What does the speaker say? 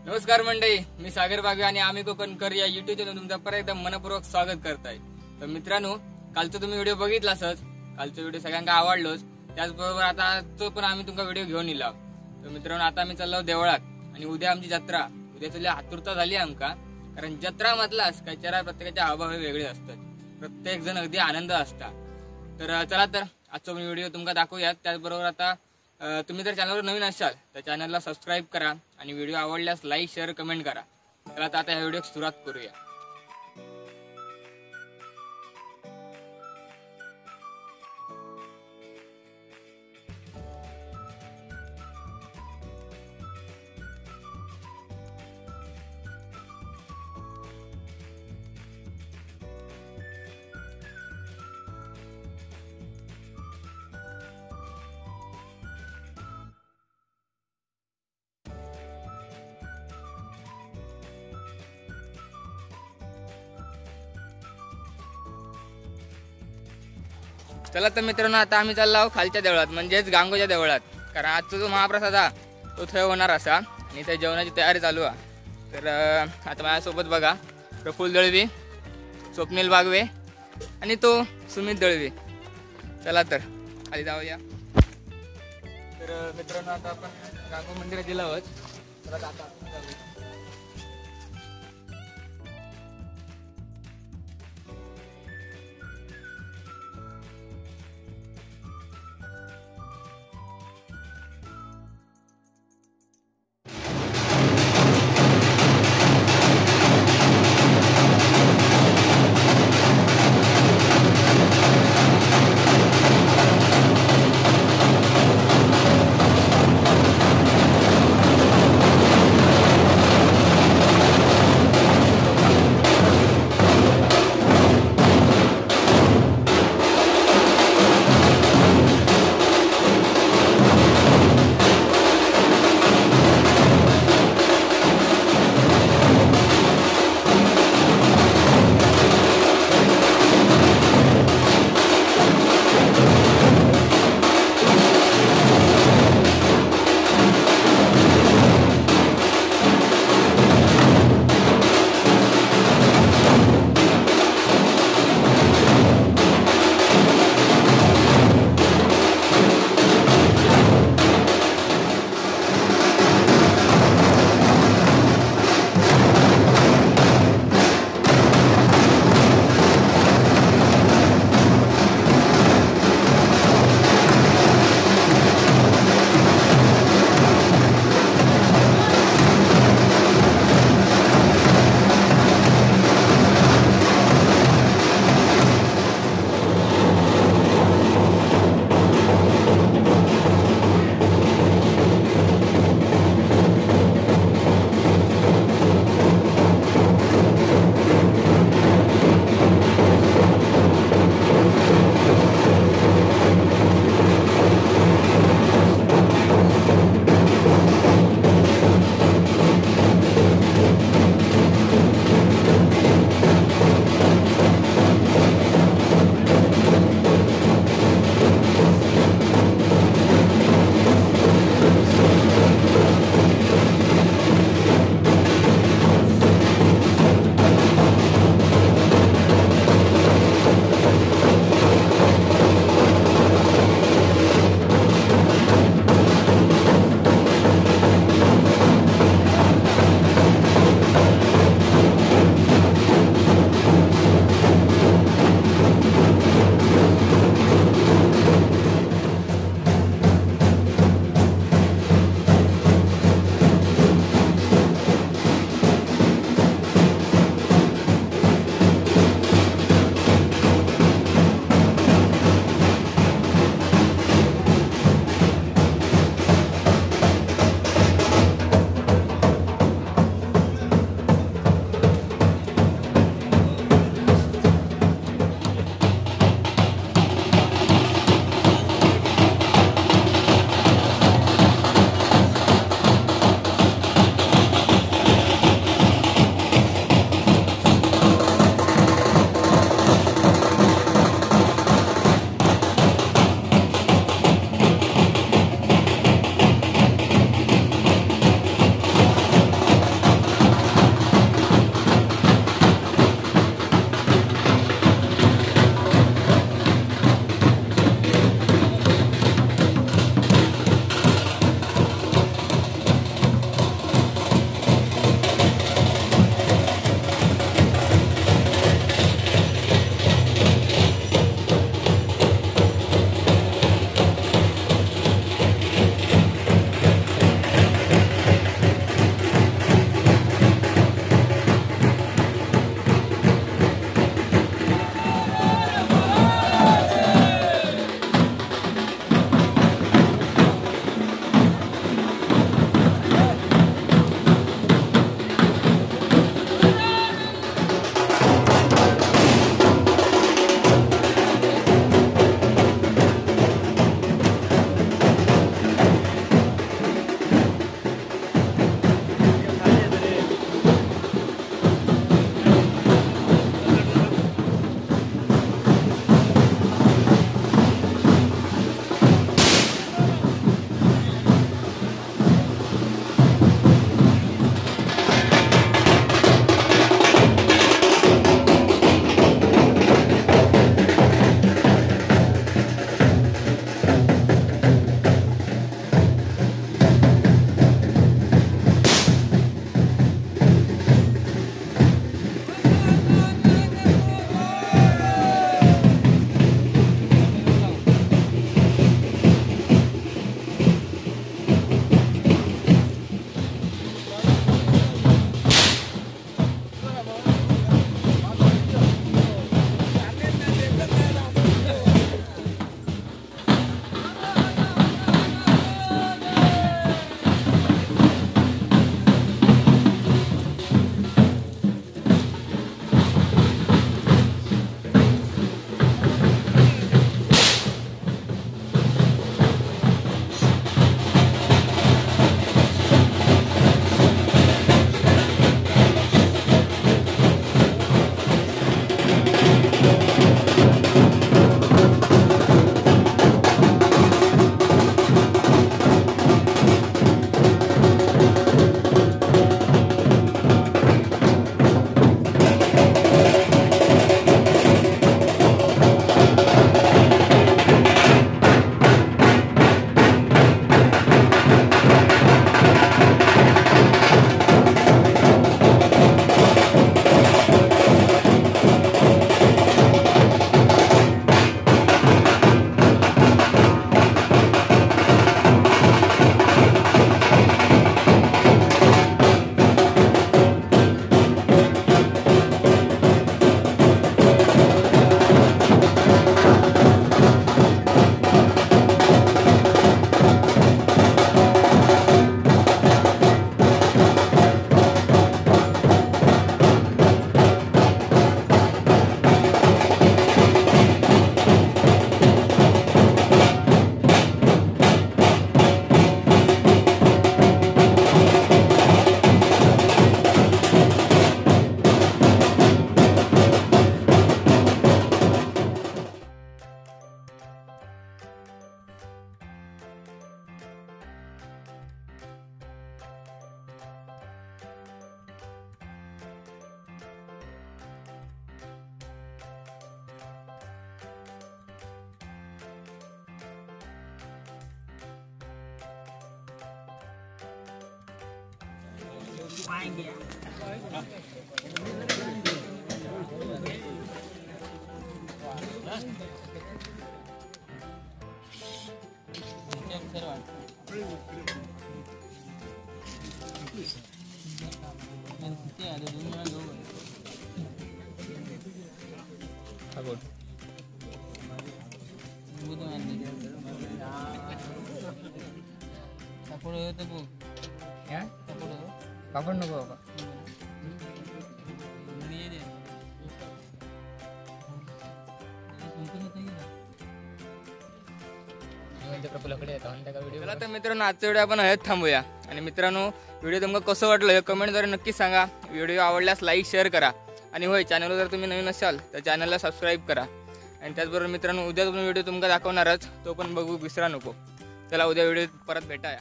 नमस्कार मंडळी, मी सागर बागवे आणि आम्ही कोकणकर या युट्यूब चॅनल तुमचं परत एकदा मनपूर्वक स्वागत करताय। तर मित्रांनो, कालचा तुम्ही व्हिडिओ बघितलासच, कालचा व्हिडिओ सगळ्यांना आवडलोच। त्याचबरोबर आता तो पण आम्ही तुमका व्हिडिओ घेऊन इला। तर मित्रांनो, आता आम्ही चाललो देवळात आणि उद्या आमची जत्रा। उद्या तुला आतुरता झाली आमका, कारण जत्रा मधलाच काय चरा प्रत्येकाच्या हावभाव वेगळे असतात, प्रत्येक जण अगदी आनंद असतात। तर चला तर आजचा व्हिडिओ तुमका दाखवूयात। त्याचबरोबर आता तुम्ही जर चॅनलवर नवीन असाल तर चॅनलला सबस्क्राईब करा आणि व्हिडिओ आवडल्यास लाईक शेअर कमेंट करा। चला आता ह्या व्हिडिओ सुरुवात करूया। चला तर मित्रांनो, आता आम्ही चाललो आहोत खालच्या देवळात, म्हणजेच गांगोच्या देवळात। कारण आजचा जो महाप्रसाद हा तो थंय होणार असा आणि त्या जेवणाची तयारी चालू आहे। तर आता माझ्यासोबत बघा प्रफुल्ल दळवी, स्वप्नील बागवे आणि तो सुमित दळवी। चला तर खाली जाऊया। तर मित्रांनो, आता आपण गांगो मंदिरात गेलो आहोत। चला आता आपण जाऊया। कापड नको बाबा. चला तर मित्रांनो आजचा व्हिडिओ आपण हयात थांबूया. आणि मित्रांनो व्हिडिओ तुम्हाला कसं वाटलं हे कमेंटद्वारे नक्की सांगा. व्हिडिओ आवडल्यास लाईक शेअर करा. आणि होय चॅनलवर जर तुम्ही नवीन असाल तर चॅनलला सबस्क्राईब करा. आणि त्याचबरोबर मित्रांनो उद्या तुम्ही व्हिडिओ तुमका दाखवणारच तो पण बघू विसरा नको. चला उद्या व्हिडिओ परत भेटाया.